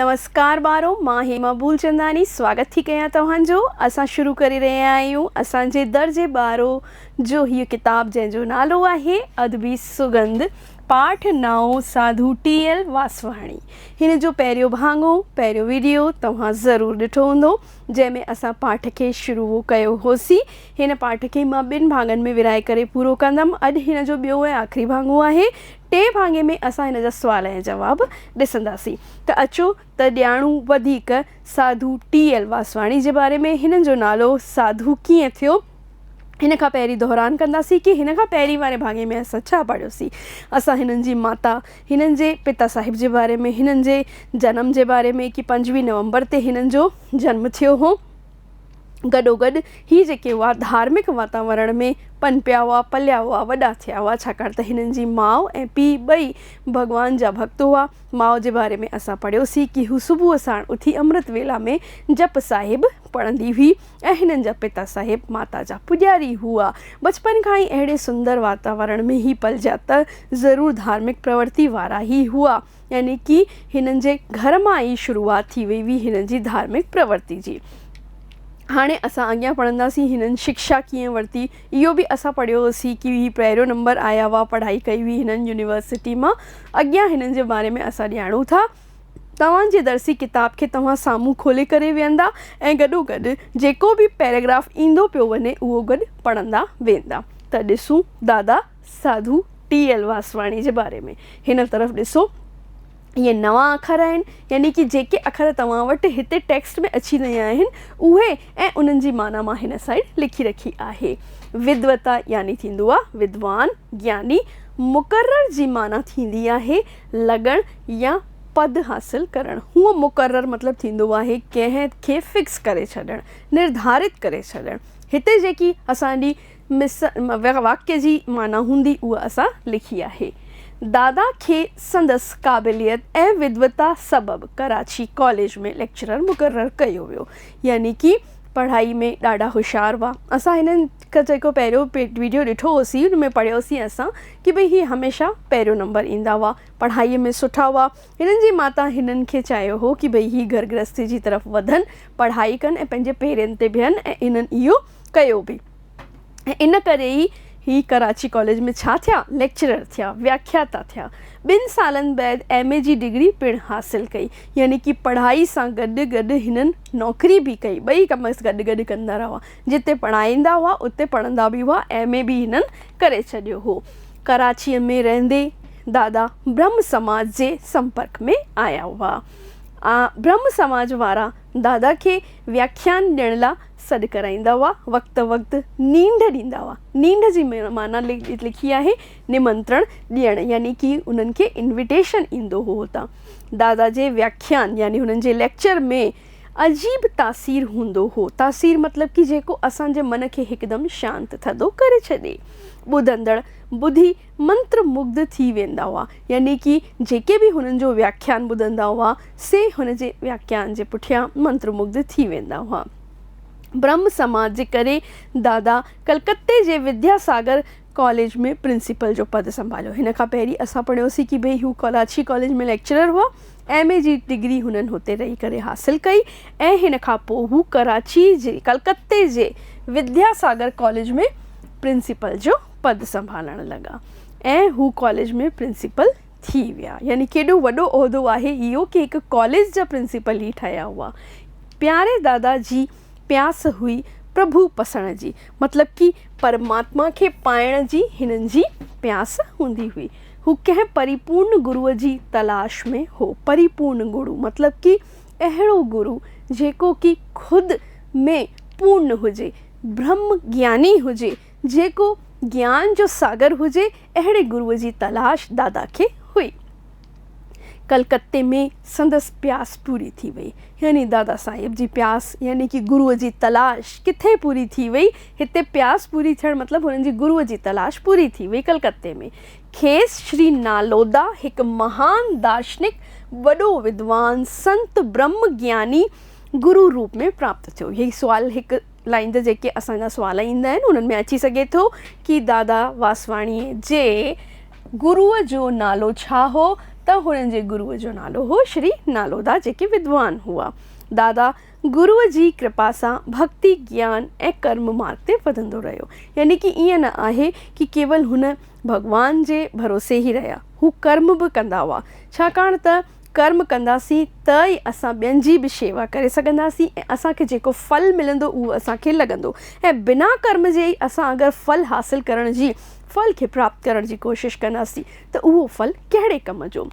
नमस्कार ॿारो, मां हेमा भूलचंदानी स्वागत थी कयां तव्हांजो। असां शुरू करे रहिया आहियूं असांजे दर्जे 12 जो हीअ किताब जंहिंजो नालो आहे अदबी सुगंध, पाठ 9 साधु टी.एल. वासवाणी। हिन जो पहिरियों भाङो, पहिरियों वीडियो तव्हां ज़रूरु ॾिठो हूंदो, जंहिंमें असां पाठ खे शुरू कयो होसीं। हिन पाठ खे मां 2 भाङनि में विराए करे पूरो कंदमि। अॼु हिन जो ॿियो ऐं आख़िरी भाङो आहे। 3 भाङे में असां हिन जा सुवाल ऐं जवाब ॾिसंदासीं। त अचो त ॼाणूं वधीक साधु टी.एल. वासवाणी जे बारे में। हिननि जो नालो साधु कीअं थियो, हिन खां पहिरीं दोहरान कंदासीं कि हिन खां पहिरीं वारे भाङे में असां छा पढ़ियोसीं। असां हिननि जी माता, हिननि जे पिता साहिब जे बारे में, हिननि जे जनम जे बारे में कि 25 नवंबर ते हिननि जो जनमु थियो हो। गॾोगॾु ही जेके हुआ धार्मिक वातावरण में पनपिया हुआ, पलिया हुआ, वॾा थिया हुआ, छाकाणि त हिननि जी माउ ऐं पीउ ॿई भॻवान जा भक्त हुआ। माउ जे बारे में असां पढ़ियोसीं कि हू सुबुह साण उथी अमृत वेला में जप साहिब पढ़ंदी हुई ऐं हिननि जा पिता साहिब माता जा पुॼारी हुआ। बचपन खां ई अहिड़े सुंदर वातावरण में ही पलिजा त ज़रूरु धार्मिक प्रवृत्ति वारा ही हुआ, यानी कि हिननि जे घर मां ई शुरूआति थी वई हुई हिननि जी धार्मिक प्रवृत्ति जी। हाणे असां अॻियां पढ़ंदासीं हिननि शिक्षा कीअं वरिती। इहो बि असां पढ़ियो होसीं कि ही पहिरियों नंबर आया हुआ, पढ़ाई कई हुई हिननि यूनिवर्सिटी मां। अॻियां हिननि जे बारे में असां ॼाणूं था। तव्हांजे दर्सी किताब खे तव्हां साम्हूं खोले करे वेहंदा ऐं गॾोगॾु जेको बि पैराग्राफ ईंदो पियो वञे उहो गॾु पढ़ंदा वेंदा। त ॾिसूं दादा साधु टी.एल. वासवाणी जे बारे में। हिन तरफ़ ॾिसो, इहे नवां अखर आहिनि, यानी कि जेके अखर तव्हां वटि हिते टेक्स्ट में अची रहिया आहिनि उहे ऐं उन्हनि जी माना मां हिन साइड लिखी रखी आहे। विद्वता यानी थींदो आहे विद्वान, ज्ञानी। मुक़रर जी माना थींदी आहे लॻण या पद हासिल करणु। हूअ मुक़रर मतिलबु थींदो आहे कंहिं खे फिक्स करे छॾणु, निर्धारित करे छॾणु। हिते जेकी असांजी वाक्य जी माना हूंदी उहा असां लिखी आहे। दादा खे संदसि क़ाबिलियत ऐं विद्वता सबबि कराची कॉलेज में लेक्चरर मुक़ररु कयो वियो, यानी कि पढ़ाई में ॾाढा होशियारु हुआ। असां हिननि खां जेको पहिरियों वीडियो ॾिठो होसीं हुन में पढ़ियोसीं असां कि भई हीअ हमेशह पहिरियों नंबर ईंदा हुआ, पढ़ाईअ में सुठा हुआ। हिननि जी माता हिननि खे चाहियो हो कि भई हीअ घर गृहस्थी जी तरफ़ वधनि, पढ़ाई कनि ऐं पंहिंजे पेरनि ते बीहनि, ऐं इन्हनि इहो कयो बि। ऐं इन करे ई ही कराची कॉलेज में छा थिया, लेक्चरर थिया, व्याख्याता थिया। 2 सालनि बैदि M.A. जी डिग्री पिणु हासिल कई, यानी कि पढ़ाई सां गॾु गॾु हिननि नौकरी बि कई। ॿई कम गॾु गॾु कंदा रहा। जिते पढ़ाईंदा हुआ उते पढ़ंदा बि हुआ। M.A. बि हिननि करे छॾियो हो। कराचीअ में रहंदे दादा ब्रह्म समाज जे संपर्क में आया हुआ। ब्रह्म समाज वारा दादा खे व्याख्यान ॾियण लाइ सॾु कराईंदा हुआ। वक़्तु वक़्तु नींढ ॾींदा हुआ। नींढ जी माना लिखी आहे निमंत्रण ॾियणु, यानी कि उन्हनि खे इन्विटेशन ईंदो हो हुतां। दादा जे व्याख्यान यानी हुननि जे लेक्चर में अजीब तासीर हूंदो हो। तासीर मतिलबु कि जेको असांजे मन खे हिकदमि शांति थधो करे छॾे। ॿुधंदड़ ॿुधी मंत्रमुग्ध थी वेंदा हुआ, यानी कि जेके बि हुननि जो व्याख्यान ॿुधंदा हुआ से हुन जे व्याख्यान जे पुठियां मंत्रमुग्ध थी वेंदा हुआ। ब्रह्म समाज जे करे दादा कलकत्ते जे विद्यासागर कॉलेज में प्रिंसिपल जो पद संभालियो। हिन खां पहिरीं असां पढ़ियोसीं कि भई हू कराची कॉलेज में लेक्चरर हुआ। M.A. जी डिग्री हुननि हुते रही करे हासिल कई ऐं हिन खां पोइ हू कराची जे कलकत्ते जे विद्यासागर कॉलेज में प्रिंसिपल जो पद संभालण लॻा ऐं हू कॉलेज में प्रिंसिपल थी विया। यानी केॾो वॾो उहिदो आहे इहो कि हिकु कॉलेज जा प्रिंसिपल ई ठहिया हुआ। प्यारे दादा जी प्यास हुई प्रभु पसण जी, मतिलबु कि परमात्मा खे पाइण जी हिननि जी प्यास हूंदी हुई। हू कंहिं परिपूर्ण गुरुअ जी तलाश में हो। परिपूर्ण गुरु मतिलबु कि अहिड़ो गुरु जेको कि ख़ुदि में पूर्ण हुजे, ब्रह्म ज्ञानी हुजे, जेको ज्ञान जो सागर हुजे, अहिड़े गुरुअ जी तलाश दादा खे हुई। कलकत्ते में संदसि प्यास पूरी थी वई, यानी दादा साहिब जी प्यास यानी कि गुरुअ जी तलाश किथे पूरी थी वई। हिते प्यास पूरी थियणु मतिलबु हुननि जी गुरुअ जी तलाश पूरी थी वई कलकत्ते में। खेसि श्री नालोदा हिकु महान दार्शनिक, वॾो विद्वान, संत, ब्रह्म ज्ञानी गुरु रूप में प्राप्त थियो। यही सुवाल हिकु लाइन ते जेके असांजा सुवाल ईंदा आहिनि उन्हनि में अची सघे थो कि दादा वासवाणीअ जे गुरुअ जो नालो छा हो। त त हुननि जे गुरुअ जो नालो हो श्री नालोदा, जेके विद्वान हुआ। दादा गुरुअ जी कृपा सां भक्ति, ज्ञान ऐं कर्म मार्ग ते वधंदो रहियो। यानी कि ईअं न आहे कि केवल हुन भॻवान जे भरोसे ई रहिया, हू कर्म बि कंदा हुआ। छाकाणि त कर्म कंदासीं त ई असां ॿियनि जी बि शेवा करे सघंदासीं ऐं असांखे जेको फल मिलंदो उहो असांखे लॻंदो। ऐं बिना कर्म जे ई असां अगरि फल हासिल करण जी, फल खे प्राप्त करण जी कोशिशि कंदासीं त उहो फल कहिड़े कम जो।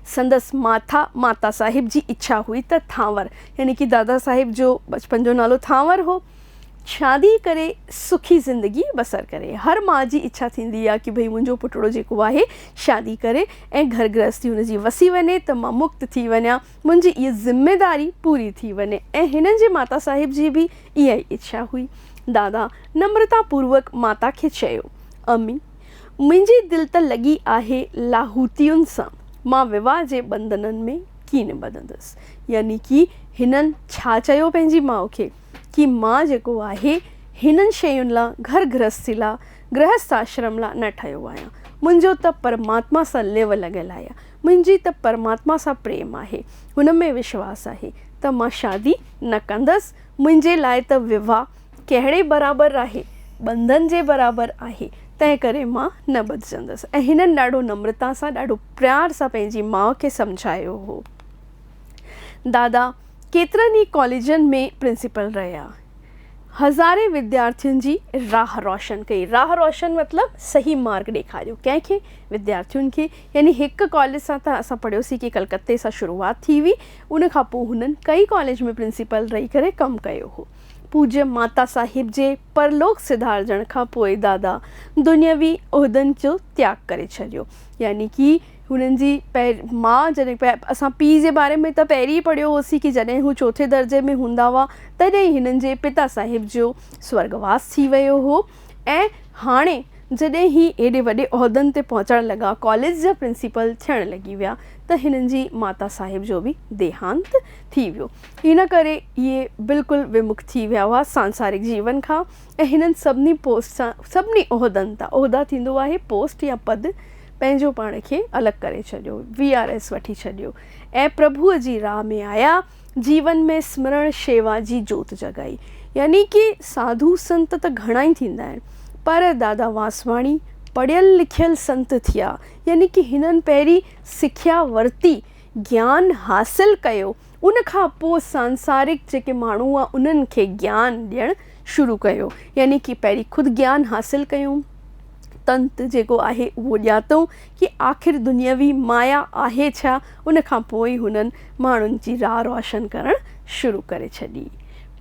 संदसि माता साहिब जी इच्छा हुई त थांवर, यानी कि दादा साहिब जो बचपन जो नालो थांवर हो, शादी करे सुखी ज़िंदगी बसर करे। हर माउ जी इच्छा थींदी आहे कि भई मुंहिंजो पुटड़ो जेको आहे शादी करे ऐं घर गृहस्थी हुनजी वसी वञे त मां मुक्त थी वञा, मुंहिंजी इहा ज़िम्मेदारी पूरी थी वञे। ऐं हिननि जे माता साहिब जी बि इहा ई इच्छा हुई। दादा नम्रतापूर्वक माता खे चयो, अम्मी मुंहिंजी दिलि त लॻी आहे लाहूतियुनि सां, मां विवाह जे बंधननि में कीन ॿधंदसि। यानी कि हिननि छा चयो पंहिंजी माउ खे कि मां जेको आहे हिननि शयुनि लाइ, घर गृहस्थी लाइ, गृहस्थ आश्रम लाइ न ठहियो आहियां। मुंहिंजो त परमात्मा सां लिव लॻियल आहे, मुंहिंजी त परमात्मा सां प्रेम आहे, हुन में विश्वास आहे त मां शादी न कंदसि। मुंहिंजे लाइ त विवाह कहिड़े बराबरि आहे, बंधन जे बराबरि आहे, तंहिं करे मां न ॿधजंदसि। ऐं हिननि ॾाढो नम्रता सां, ॾाढो प्यार सां पंहिंजी माउ खे सम्झायो हो। दादा केतिरनि ई कॉलेजनि में प्रिंसिपल रहिया, हज़ारे विद्यार्थियुनि जी राह रोशन कई। राह रोशन मतिलबु सही मार्ग ॾेखारियो कंहिंखे, विद्यार्थियुनि खे। यानी हिकु कॉलेज सां त असां पढ़ियोसीं कि कलकत्ते सां शुरूआति थी हुई, उन खां पोइ हुननि कई कॉलेज में प्रिंसिपल रही करे कमु कयो हो। पूज्य माता साहिब जे परलोक सिधारजण खां पोइ दादा दुनियावी उहिदनि जो त्याग करे छॾियो। यानी कि हुननि जी मां जॾहिं असां पीउ जे बारे में त पहिरीं पढ़ियो होसीं कि जॾहिं हू चौथे दर्जे में हूंदा हुआ तॾहिं हिननि जे पिता साहिब जो स्वर्गवास थी वियो हो। ऐं हाणे जॾहिं ही एॾे वॾे उहिदनि ते पहुचण लॻा, कॉलेज जा प्रिंसिपल थियण लॻी विया, त हिननि जी माता साहिब जो बि देहांत थी वियो। हिन करे इहे बिल्कुलु विमुख थी विया हुआ सांसारिक जीवन खां। ऐं हिननि सभिनी पोस्ट सां, सभिनी उहिदनि तां, उहिदा थींदो आहे पोस्ट या पद, पंहिंजो पाण खे अलॻि करे छॾियो, VRS वठी छॾियो ऐं प्रभुअ जी राह में आया। जीवन में स्मरण शेवा जी जोत जगाई। यानी कि साधु संत त घणा ई थींदा आहिनि, पर दादा वासवाणी पढ़ियल लिखियल संत थिया। यानी कि हिननि पहिरीं सिख्या वरिती, ज्ञान हासिल कयो, उन खां पोइ सांसारिक जेके माण्हू हुआ उन्हनि खे ज्ञान ॾियणु शुरू कयो। यानी कि पहिरीं ख़ुदि ज्ञान हासिल कयूं, तंत जेको आहे उहो ॼातऊं कि आख़िर दुनियावी माया आहे छा। उन खां पोइ हुननि माण्हुनि जी राह रोशन करणु शुरू करे छॾी।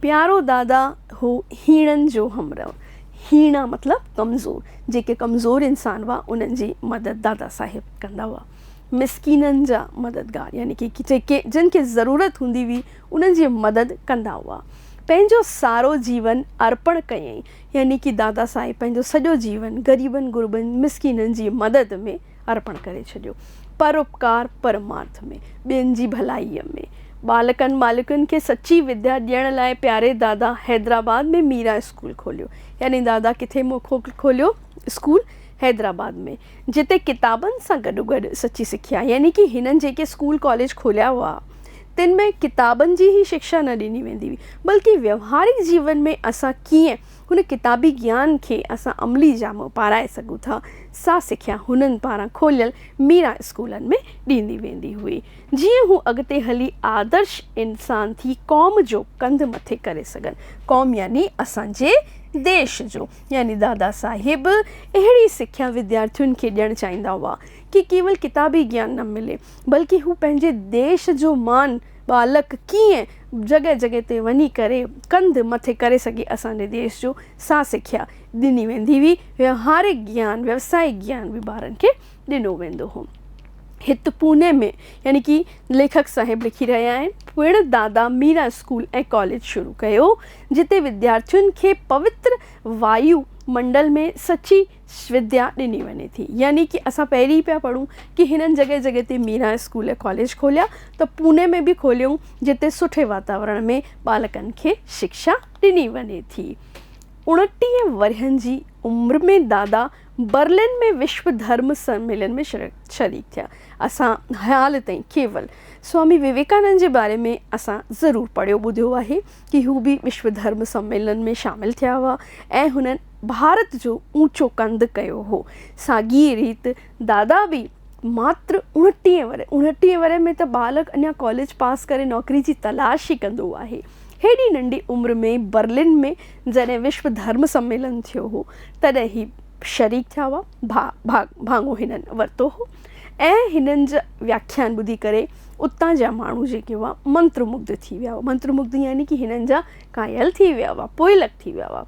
प्यारो दादा हो हीणनि जो हमराह। हीणा मतिलबु कमज़ोर, जेके कमज़ोर इंसान हुआ उन्हनि जी मदद दादा साहिब कंदा हुआ। मिसकीननि जा मददगार, यानी कि जेके जिन खे ज़रूरत हूंदी हुई उन्हनि जी मदद कंदा हुआ। पंहिंजो सारो जीवन अर्पण कयईं। यानी कि दादा साहिब पंहिंजो सॼो जीवन ग़रीबनि गुरबनि मिसकीननि जी मदद में अर्पण करे छॾियो। परोपकार परमार्थ में, ॿियनि जी भलाईअ में। बालकनि मालिकनि खे सची विद्या ॾियण लाइ प्यारे दादा हैदराबाद में मीरा स्कूल खोलियो। यानी दादा किथे खोलियो स्कूल, हैदराबाद में, जिते किताबनि सां गॾोगॾु सची सिखिया। यानी कि हिननि जेके स्कूल कॉलेज खोलिया हुआ तिन में किताबनि जी ई शिक्षा न ॾिनी वेंदी हुई, बल्कि व्यवहारिक जीवन में असां कीअं हुन किताबी ज्ञान खे असां अमली जामो पाराए सघूं था, सा सिखिया हुननि पारां खोलियल मीरा स्कूलनि में ॾींदी वेंदी हुई। जीअं हू अॻिते हली आदर्श इंसान थी क़ौम जो कंध मथे करे सघनि। क़ौम यानी असांजे देश जो। यानी दादा साहिब अहिड़ी सिख्या विद्यार्थियुनि खे ॾियणु चाहींदा हुआ कि केवल किताबी ज्ञान न मिले, बल्कि हू पंहिंजे देश जो मान बालक कीअं जॻह जॻह ते वञी करे कंध मथे करे सघे असांजे देश जो, सा सिख्या ॾिनी वेंदी हुई। व्यवहारिक ज्ञान, व्यवसायिक ज्ञान बि ॿारनि खे ॾिनो वेंदो हो। हिते पुणे में, यानी कि लेखक साहिब लिखी रहिया आहिनि, पिणु दादा मीरा स्कूल ऐं कॉलेज शुरू कयो, जिते विद्यार्थियुनि खे पवित्र वायु मंडल में सची विद्या ॾिनी वञे थी। यानी कि असां पहिरीं पिया पढ़ूं कि हिननि जॻह जॻह ते मीरा स्कूल ऐं कॉलेज खोलिया, त पुणे में बि खोलियूं जिते सुठे वातावरण में बालकनि खे शिक्षा ॾिनी वञे थी। 29 वरहनि जी उमिरि में दादा बर्लिन में विश्व धर्म सम्मेलन में शरीक थिया। असां हाल ताईं केवल स्वामी विवेकानंद जे बारे में असां ज़रूरु पढ़ियो ॿुधियो आहे कि हू बि विश्व धर्म सम्मेलन में शामिल थिया हुआ ऐं हुननि भारत जो ऊंचो कंधु कयो हो। साॻी रीति दादा बि मात्र 29 वरे में त बालक अञा कॉलेज पास करे नौकरी जी तलाश ई कंदो आहे। हेॾी नंढी उमिरि में बर्लिन में जॾहिं विश्व धर्म सम्मेलन थियो हो तॾहिं ही शरीक थिया हुआ, भाङो हिननि वरितो हो ऐं हिननि जा व्याख्यान ॿुधी करे उतां जा माण्हू जेके हुआ मंत्रमुग्ध थी विया हुआ। मंत्रमुग्ध यानी कि हिननि जा कायल थी विया हुआ, पोइलक थी विया हुआ।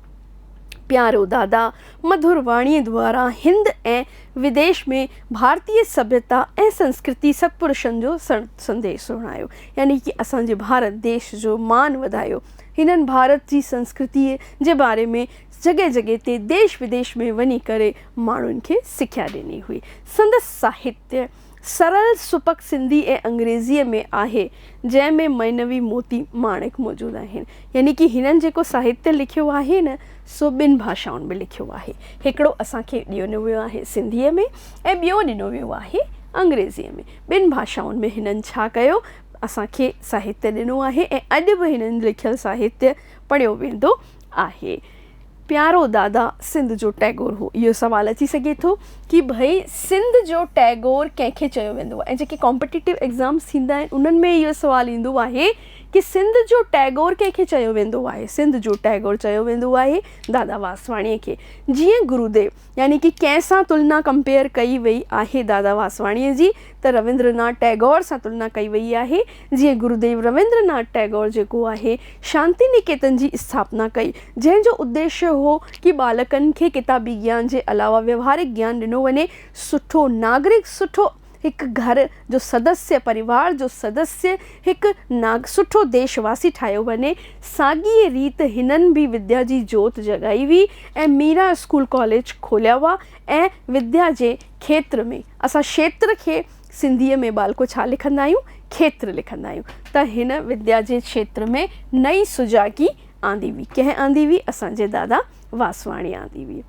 प्यारो दादा मधुर वाणीअ द्वारा हिंद ऐं विदेश में भारतीय सभ्यता ऐं संस्कृति सतपुरुषनि जो संदेश सुणायो, यानी कि असांजे भारत देश जो मान वधायो। हिननि भारत जी संस्कृतीअ जे बारे में जॻह जॻह ते देश विदेश में वञी करे माण्हुनि खे सिख्या ॾिनी हुई। संदसि साहित्य सरल सुपक सिंधी ऐं अंग्रेज़ीअ में आहे, जंहिंमें मैनवी मोती माणिक मौजूदु आहिनि। यानी कि हिननि जेको साहित्य लिखियो आहे न सो 2 भाषाउनि में लिखियो आहे। हिकिड़ो असांखे ॾिनो वियो आहे सिंधीअ में ऐं ॿियो ॾिनो वियो आहे अंग्रेज़ीअ में। 2 भाषाउनि में हिननि छा कयो, असांखे साहित्य ॾिनो आहे ऐं अॼु बि हिननि लिखियलु साहित्य पढ़ियो वेंदो आहे। प्यारो दादा सिंध जो टैगोर हो। इहो सवाल अची सघे थो कि भई सिंध जो टैगोर कंहिंखे चयो वेंदो आहे, ऐं जेके कॉम्पिटिटिव एग्ज़ाम्स थींदा आहिनि उन्हनि में इहो सवाल ईंदो आहे कि सिंध जो टैगोर कंहिंखे चयो वेंदो आहे। सिंध जो टैगोर चयो वेंदो आहे दादा वासवाणीअ खे। जीअं गुरुदेव यानी कि कंहिंसां तुलना कंपेयर कई वई आहे दादा वासवाणीअ जी, त रविंद्रनाथ टैगोर सां तुलना कई वई आहे। जीअं गुरुदेव रविंद्रनाथ टैगोर जेको आहे शांति निकेतन जी स्थापना कई, जंहिंजो उद्देश्य हो कि बालकनि खे किताबी ज्ञान जे अलावा व्यवहारिक ज्ञान ॾिनो वञे, सुठो नागरिक, सुठो हिकु घर जो सदस्य, परिवार जो सदस्य, हिकु सुठो देशवासी ठाहियो वञे। साॻी रीति हिननि बि विद्या जी जोत जॻाई हुई ऐं मीरा स्कूल कॉलेज खोलिया हुआ ऐं विद्या जे खेत्र में, असां क्षेत्र खे सिंधीअ में बालको छा लिखंदा आहियूं, खेत्र लिखंदा आहियूं, त हिन विद्या जे क्षेत्र में नई सुजागी आंदी हुई। कंहिं आंदी हुई? असांजे दादा वासवाणी आंदी हुई।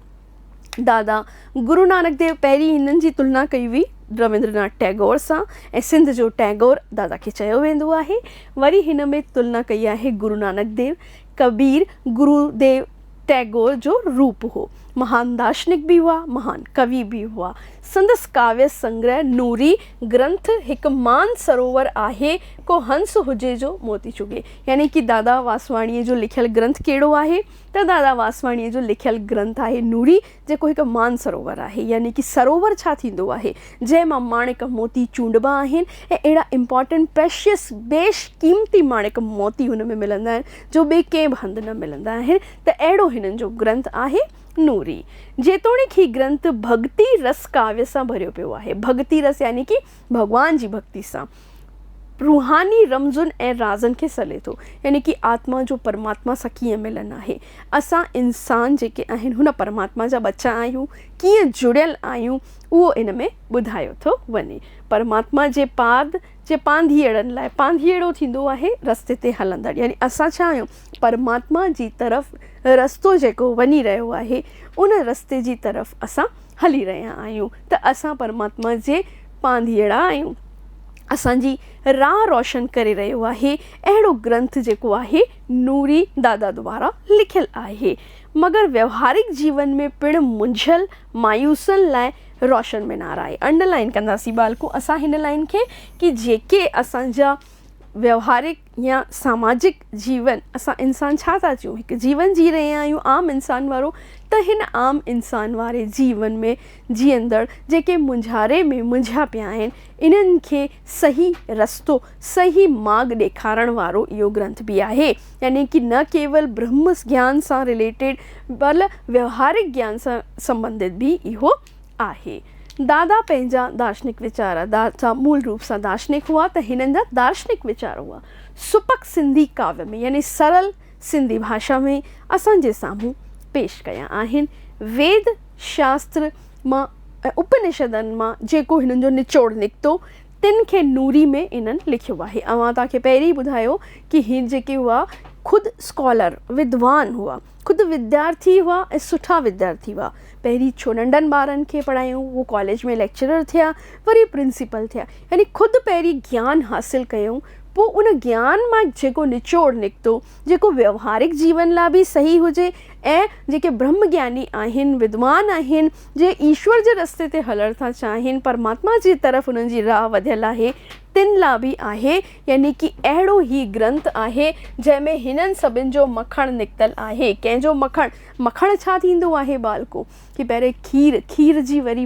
दादा गुरु नानक देव पहिरीं हिननि जी तुलना कई हुई रविंद्रनाथ टैगोर सां ऐं सिंध जो टैगोर दादा खे चयो वेंदो आहे। वरी हिन में तुलना कई आहे गुरु नानक देव। कबीर गुरुदेव टैगोर जो रूप हो, महान दार्शनिक भी हुआ, महान कवि भी हुआ। संदसि काव्य संग्रह नूरी ग्रंथ हिकु मान सरोवर आहे, को हंस हुजे जो मोती चुगे। यानी कि दादा वासवाणीअ जो लिखियलु ग्रंथ कहिड़ो आहे, त दादा वासवाणीअ जो लिखियलु ग्रंथ आहे नूरी, जेको हिकु मान सरोवर आहे। यानी कि सरोवर छा थींदो आहे, जंहिंमां माणिक मोती चूंडबा आहिनि ऐं अहिड़ा इम्पॉर्टेंट प्रेशियस बेशकीमती माणिक मोती हुन में मिलंदा आहिनि जो ॿिए कंहिं बि हंधि न मिलंदा आहिनि। त अहिड़ो हिननि जो ग्रंथ आहे नूरी। जेतोणीकि ही ग्रंथ भक्ति रस काव्य सां भरियो पियो आहे। भक्ति रस यानी कि भगवान जी भक्ति सां, रूहानी रमज़ुनि ऐं राज़नि खे सले थो। यानी कि आत्मा जो परमात्मा सां कीअं मिलन आहे, असां इंसान जेके आहिनि हुन परमात्मा जा बच्चा आहियूं, कीअं जुड़ियल आहियूं, उहो इन में ॿुधायो थो वञे। परमात्मा जे पाद जे पांधीअड़नि लाइ, पांधीअड़ो थींदो आहे रस्ते ते हलंदड़, यानी असां छा आहियूं, परमात्मा जी तरफ़ रस्तो जेको वञी रहियो आहे उन रस्ते जी तरफ़ असां हली रहिया आहियूं। त असां परमात्मा जे पांधीअड़ा आहियूं, असांजी राह रोशन करे रहियो आहे। अहिड़ो ग्रंथ जेको आहे नूरी दादा द्वारा लिखियलु आहे। मगर व्यवहारिक जीवन में पिणु मुंझल मायूसनि लाइ रोशन मीनार आहे। अंडरलाइन कंदासीं बालको असां हिन लाइन खे कि जेके असांजा व्यवहारिक या सामाजिक जीवन, असां इंसान छा था चऊं, हिकु जीवन जी रहिया आहियूं आम इंसान वारो, त हिन आम इंसान वारे जीवन में जीअंदड़ जेके मुंझारे में मुंझा पिया आहिनि, इन्हनि खे सही रस्तो, सही मार्ग ॾेखारण वारो इहो ग्रंथ बि आहे। यानी कि न केवल ब्रह्म ज्ञान सां रिलेटेड बल व्यवहारिक ज्ञान सां संबंधित बि इहो आहे। दादा पंहिंजा दार्शनिक वीचार, दादा मूल रूप सां दार्शनिक हुआ, त हिननि जा दार्शनिक वीचार हुआ सुपक सिंधी काव्य में, यानी सरल सिंधी भाषा में असांजे साम्हूं पेश कया आहिनि। वेद शास्त्र मां ऐं उपनिषदनि मां जेको हिननि जो निचोड़ निकितो, तिन खे नूरी में इन्हनि लिखियो आहे। मां तव्हांखे पहिरीं ॿुधायो कि हीअ जेके हुआ ख़ुदि स्कॉलर विद्वान हुआ, ख़ुदि विद्यार्थी हुआ ऐं सुठा विद्यार्थी हुआ। पहिरीं छो नंढनि ॿारनि खे पढ़ायूं, वो कॉलेज में लेक्चरर थिया, वरी प्रिंसिपल थिया, यानी ख़ुदि पहिरीं ज्ञान हासिलु कयूं। पोइ उन ज्ञान मां जेको निचोड़ निकितो, जेको व्यवहारिक जीवन लाइ बि सही हुजे ऐं जेके ब्रह्मज्ञानी आहिनि, विद्वान आहिनि, जे ईश्वर जे रस्ते ते हलणु था चाहिनि, परमात्मा जी तरफ़ उन्हनि जी राह वधियल आहे, तिन लाइ बि आहे। यानी कि अहिड़ो ई ग्रंथ आहे जंहिंमें हिननि सभिनि जो मखणु निकितल आहे। कंहिंजो मखणु छा थींदो आहे बालको, कि पहिरें खीर जी वरी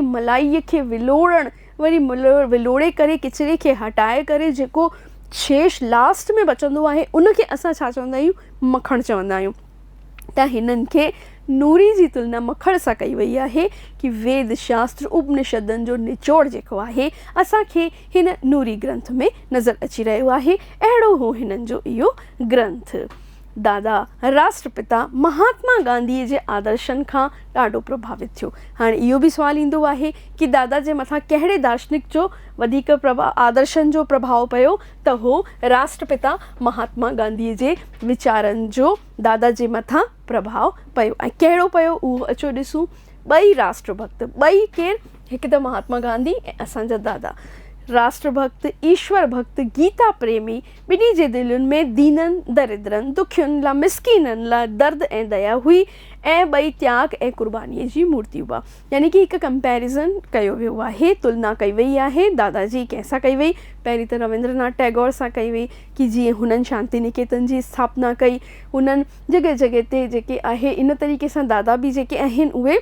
मलाईअ खे विलोड़णु, वरी विलोड़े करे किचिरे खे हटाए करे जेको शेष लास्ट में बचंदो आहे उनखे असां छा चवंदा आहियूं, मखणु चवंदा आहियूं। त हिननि खे नूरी जी तुलना मखण सां कई वई आहे कि वेद शास्त्र उपनिषदनि जो निचोड़ जेको आहे असांखे हिन नूरी ग्रंथ में नज़र अची रहियो आहे। अहिड़ो हो हिननि जो इहो ग्रंथ। दादा राष्ट्रपिता महात्मा गांधीअ जे आदर्शनि खां ॾाढो प्रभावित थियो। हाणे इहो बि सुवालु ईंदो आहे कि दादा जे मथां कहिड़े दार्शनिक जो वधीक आदर्शनि जो प्रभाव पियो, त हो राष्ट्रपिता महात्मा गांधीअ जे वीचारनि जो दादा जे मथां प्रभाव पियो। ऐं कहिड़ो पियो उहो अचो ॾिसूं। ॿई राष्ट्रभक्त, ॿई केरु, हिकु त महात्मा गांधी ऐं असांजा दादा। राष्ट्रभक्त, ईश्वर भक्त, गीता प्रेमी, ॿिन्ही जे दिलुनि में दीननि दरिद्रनि दुखियुनि लाइ, मिसकीननि लाइ दर्द ऐं दया हुई ऐं ॿई त्याग ऐं क़ुर्बानीअ जी मूर्ति हुआ। यानी कि हिकु कंपैरिज़न कयो वियो आहे, तुलना कई वई आहे। दादाजी कंहिंसां कई वई, पहिरीं त रविंद्रनाथ टैगोर सां कई वई कि जीअं हुननि शांति निकेतन जी स्थापना कई, हुननि जॻह जॻह ते जेके आहे इन तरीक़े सां दादा बि जेके आहिनि उहे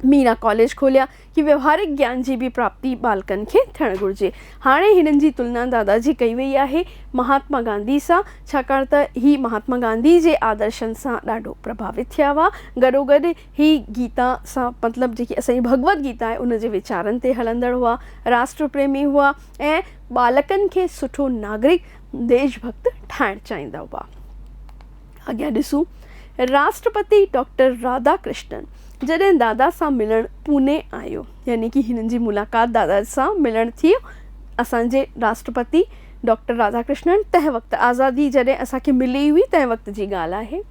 मीरा कॉलेज खोलिया कि व्यवहारिक ज्ञान जी बि प्राप्ति बालकनि खे थियणु घुरिजे। हाणे हिननि जी तुलना दादाजी कई वई आहे महात्मा गांधी सां, छाकाणि त ही महात्मा गांधी जे आदर्शनि सां ॾाढो प्रभावित थिया हुआ। गॾोगॾु ही गीता सां, मतिलबु जेकी असांजी भगवत गीता आहे उन जे वीचारनि ते हलंदड़ हुआ, राष्ट्र प्रेमी हुआ ऐं बालकनि खे सुठो नागरिक देशभक्त ठाहिणु चाहींदा हुआ। अॻियां ॾिसूं। राष्ट्रपति डॉक्टर राधा कृष्णन जॾहिं दादा सां मिलणु पुणे आयो, यानी कि हिननि जी मुलाक़ात दादा सां मिलणु थी, असांजे राष्ट्रपति डॉक्टर राधा कृष्णन तंहिं वक़्तु आज़ादी जॾहिं असांखे मिली हुई तंहिं वक़्त जी ॻाल्हि आहे।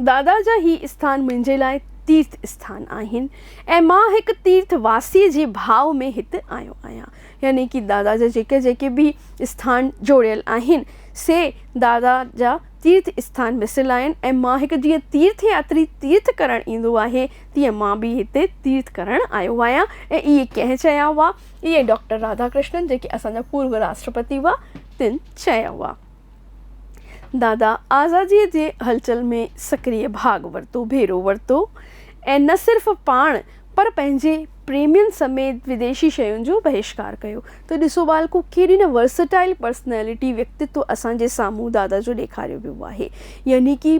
दादा जा ही स्थान मुंहिंजे लाइ तीर्थ स्थान आहिनि ऐं मां हिकु तीर्थवासीअ जे भाव में हिते आयो आहियां। यानी कि दादा जा जेके जेके बि स्थान जोड़ियल आहिनि से दादा जा तीर्थ स्थान मिसियल आहिनि ऐं मां हिकु जीअं तीर्थ यात्री तीर्थ करणु ईंदो आहे तीअं मां बि हिते तीर्थ करणु आयो आहियां। ऐं इहे कंहिं चया हुआ? इहे डॉक्टर राधा कृष्णन जेके असांजा पूर्व राष्ट्रपति हुआ तिन चया हुआ। दादा आज़ादीअ जे हलचल में सक्रिय भाग वरितो, भेरो वरितो ऐं न सिर्फ़ु पाण पर पंहिंजे प्रेमियुनि समेत विदेशी शयुनि जो बहिष्कार कयो। त ॾिसो बालको, केॾी न वर्सटाइल पर्सनैलिटी व्यक्तित्व असांजे साम्हूं दादा जो ॾेखारियो वियो आहे। यानी कि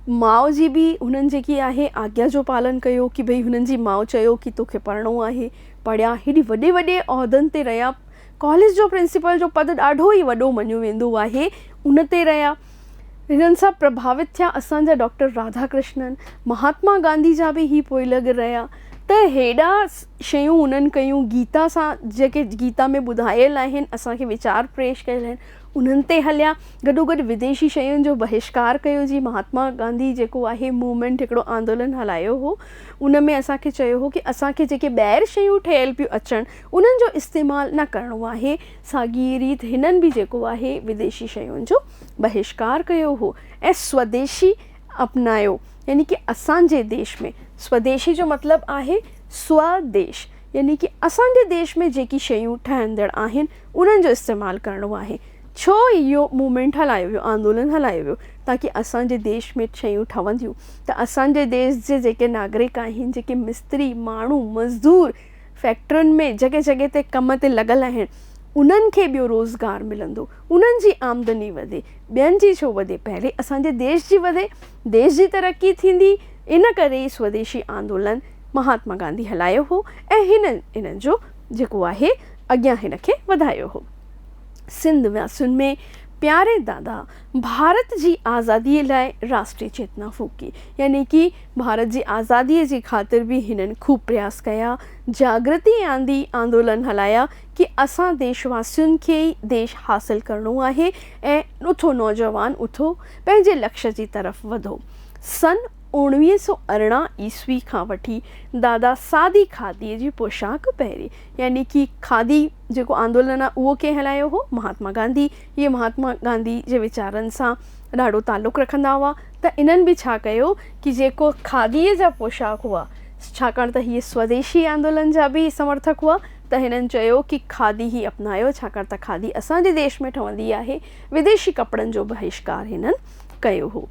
माउ जी बि हुननि जेकी आहे आज्ञा जो पालन कयो कि भई हुननि जी माउ चयो कि तोखे पढ़णो आहे, पढ़िया, हेॾी वॾे वॾे उहिदनि ते रहिया, कॉलेज जो प्रिंसिपल जो पद ॾाढो ई वॾो मञियो वेंदो आहे, उन ते रहिया। हिननि सां प्रभावित थिया असांजा डॉक्टर राधा कृष्णन, महात्मा गांधी जा बि ही पोइ लॻ रहिया। त हेॾा शयूं उन्हनि कयूं गीता सां, जेके गीता में ॿुधायल आहिनि, असांखे वीचार पेश कयल आहिनि, उन्हनि ते हलिया। गॾोगॾु विदेशी शयुनि जो बहिष्कार कयो। जी महात्मा गांधी जेको आहे मूवमेंट, हिकिड़ो आंदोलन हलायो हो, उन में असांखे चयो हो कि असांखे जेके ॿाहिरि शयूं ठहियल पियूं अचनि उन्हनि जो इस्तेमालु न करिणो आहे। साॻी रीति हिननि बि जेको आहे विदेशी शयुनि जो बहिष्कार कयो हो ऐं स्वदेशी अपनायो। यानी कि असांजे देश में, स्वदेशी जो मतिलबु आहे स्वदेश, यानी कि असांजे देश में जेकी शयूं ठहंदड़ आहिनि उन्हनि जो इस्तेमालु करिणो आहे। छो इहो मूवमेंट हलायो वियो, आंदोलन हलायो वियो? ताकि असांजे देश में शयूं ठहंदियूं त असांजे देश जे जेके नागरिक आहिनि, जेके मिस्त्री माण्हू मज़दूर फैक्ट्रियुनि में जॻह जॻह ते कम ते लॻल आहिनि, उन्हनि खे ॿियो रोज़गार मिलंदो, उन्हनि जी आमदनी वधे। ॿियनि जी छो वधे? पहिरीं असांजे देश जी वधे, देश जी तरक़ी थींदी। इन करे स्वदेशी आंदोलन महात्मा गांधी हलायो हो ऐं हिननि जो जेको आहे अॻियां हिन खे वधायो हो। सिंध व्यासुनि में प्यारे दादा भारत जी आज़ादीअ लाइ राष्ट्रीय चेतना फूकी। यानी कि भारत जी आज़ादीअ जी ख़ातिर बि हिननि ख़ूब प्रयास कया, जागृति आंदी, आंदोलन हलाया कि असां देशवासियुनि खे ई देश हासिलु करिणो आहे ऐं उथो नौजवान उथो, पंहिंजे लक्ष्य जी तरफ़ वधो। सन 1918 ईस्वी खां वठी दादा सादी खादीअ जी पोशाक पहिरी, यानी कि खादी जेको आंदोलन आहे उहो कंहिं हलायो हो? महात्मा गांधी। इहे महात्मा गांधी जे वीचारनि सां ॾाढो तालुक़ु रखंदा हुआ। त इन्हनि बि छा कयो कि जेको खादीअ जा पोशाक हुआ, छाकाणि त हीअ स्वदेशी आंदोलन जा बि समर्थक हुआ, त हिननि चयो कि खादी ई अपनायो, छाकाणि त खादी असांजे देश में ठहंदी आहे। विदेशी कपिड़नि जो बहिष्कार हिननि कयो हो।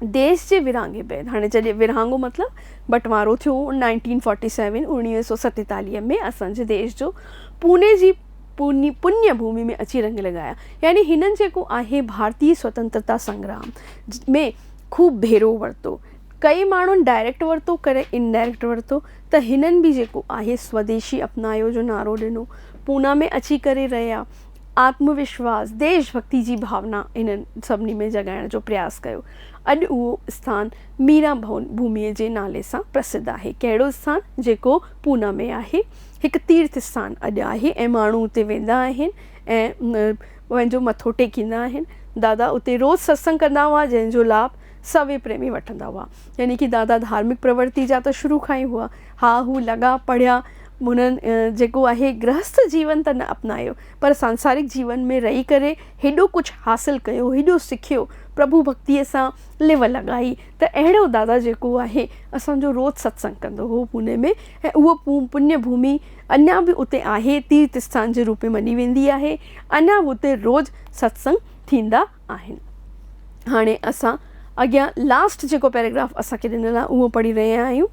देश जे विरहाङे बैदि, हाणे जॾहिं विरहाङो मतिलबु बंटवारो थियो 1947 1947 में असांजे देश जो पूने जी पुण्य भूमि में अची रंग लॻाया। यानी हिननि जेको आहे भारतीय स्वतंत्रता संग्राम में खूब भेरो वरितो। कई माण्हुनि डायरेक्ट वरितो, करे इनडायरेक्ट वरितो। त हिननि बि जेको आहे स्वदेशी अपनायो जो नारो ॾिनो, पूना में अची करे रहिया, आत्मविश्वास देशभक्ति जी भावना इन्हनि सभिनी में जगाइण जो प्रयास कयो। अॼु उहो स्थान मीरा भूमिअ जे नाले सां प्रसिद्ध आहे। कहिड़ो स्थान? जेको पूना में आहे, हिकु तीर्थ स्थान अॼु आहे ऐं माण्हू उते वेंदा आहिनि ऐं पंहिंजो मथो टेकींदा आहिनि। दादा उते रोज़ सत्संग कंदा हुआ, जंहिंजो लाभ सभई प्रेमी वठंदा हुआ। यानी कि दादा धार्मिक प्रवृत्ति जा त शुरू खां ई हुआ। हा हू लॻा पढ़िया, हुननि जेको आहे गृहस्थ जीवन त न अपनायो, पर सांसारिक जीवन में रही करे हेॾो कुझु हासिलु कयो, हेॾो सिखियो, प्रभु भक्तीअ सां लिव लॻाई। त अहिड़ो दादा जेको आहे असांजो रोज़ सत्संग कंदो हो पूने में, ऐं उहो पुण्य भूमि अञा बि उते आहे, तीर्थ स्थान जे रूप में मञी वेंदी आहे। अञा बि उते रोज़ सत्संग थींदा आहिनि। हाणे असां अॻियां लास्ट जेको पैराग्राफ असांखे ॾिनल आहे उहो पढ़ी रहिया आहियूं।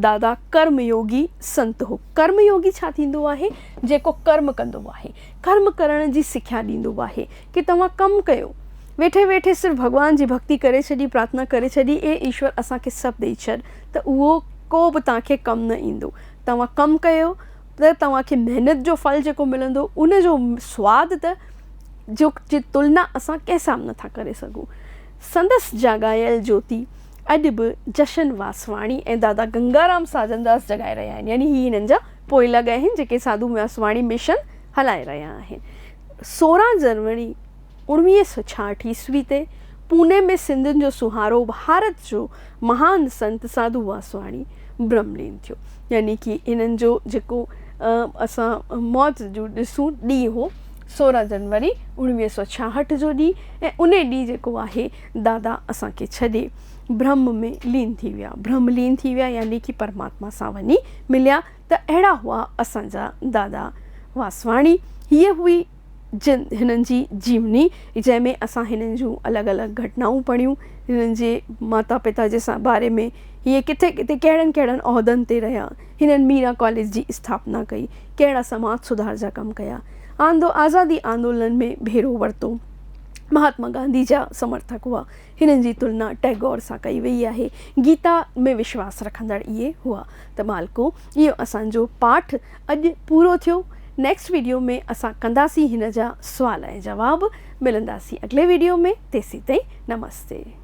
दादा कर्मयोगी संत हो। कर्मयोगी छा थींदो आहे? जेको कर्म कंदो आहे, कर्म करण जी सिख्या ॾींदो आहे कि तव्हां कमु कयो। वेठे वेठे सिर्फ़ु भॻवान जी भक्ति करे छॾी, प्रार्थना करे छॾी, ए ईश्वर असांखे सभु ॾेई छॾ, त उहो को बि तव्हांखे कमु न ईंदो। तव्हां कमु कयो त तव्हांखे महिनत जो फल जेको मिलंदो, उन जो सवादु त जो जी तुलना असां कंहिंसां बि नथा करे सघूं। संदसि जगायल ज्योति अॼु बि जशन वासवाणी ऐं दादा गंगाराम साजनदास जगाए रहिया आहिनि। यानी ही हिननि जा पोइला गए आहिनि जेके साधू वासवाणी मिशन हलाए रहिया आहिनि। 16 जनवरी 1966 ईस्वी ते पूने में सिंधियुनि जो सुहारो भारत जो महान संत साधू वासवाणी ब्रह्मलीन थियो। यानी कि इन्हनि जो जेको असां मौत जो ॾिसूं ॾींहुं हो 16 जनवरी 1966 जो ॾींहुं, ऐं उन ॾींहुं जेको आहे दादा असांखे छॾे ब्रह्म में लीन थी विया, ब्रह्मलीन थी विया, यानी कि परमात्मा सां वञी मिलिया। त अहिड़ा हुआ असांजा दादा वासवाणी। हीअ हुई हिननि जी जीवनी, जंहिंमें असां हिननि जूं अलॻि अलॻि घटनाऊं पढ़ियूं, हिननि जे माता पिता जे बारे में, हीअ किथे किथे कहिड़नि कहिड़नि उहिदनि ते रहिया, हिननि मीरा कॉलेज जी स्थापना कई, कहिड़ा समाज सुधार जा कमु कया, आज़ादी आंदोलन में भेरो वरितो, महात्मा गांधी जा समर्थक हुआ। हिननि जी तुलना टैगोर सां कई वई आहे। गीता में विश्वास रखंदड़ इहे हुआ। त मालिको इहो असांजो पाठ अॼु पूरो थियो। नेक्स्ट वीडियो में असां कंदासीं हिन जा सुवाल ऐं जवाब। मिलंदासीं अॻिले वीडियो में। तेसीं ताईं नमस्ते।